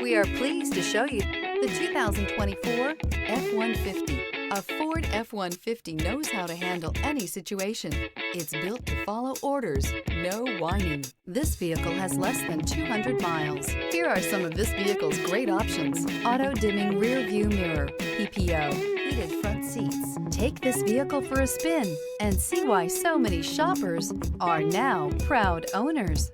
We are pleased to show you the 2024 F-150. A Ford F-150 knows how to handle any situation. It's built to follow orders, no whining. This vehicle has less than 200 miles. Here are some of this vehicle's great options: auto-dimming rear-view mirror, PPO, heated front seats. Take this vehicle for a spin and see why so many shoppers are now proud owners.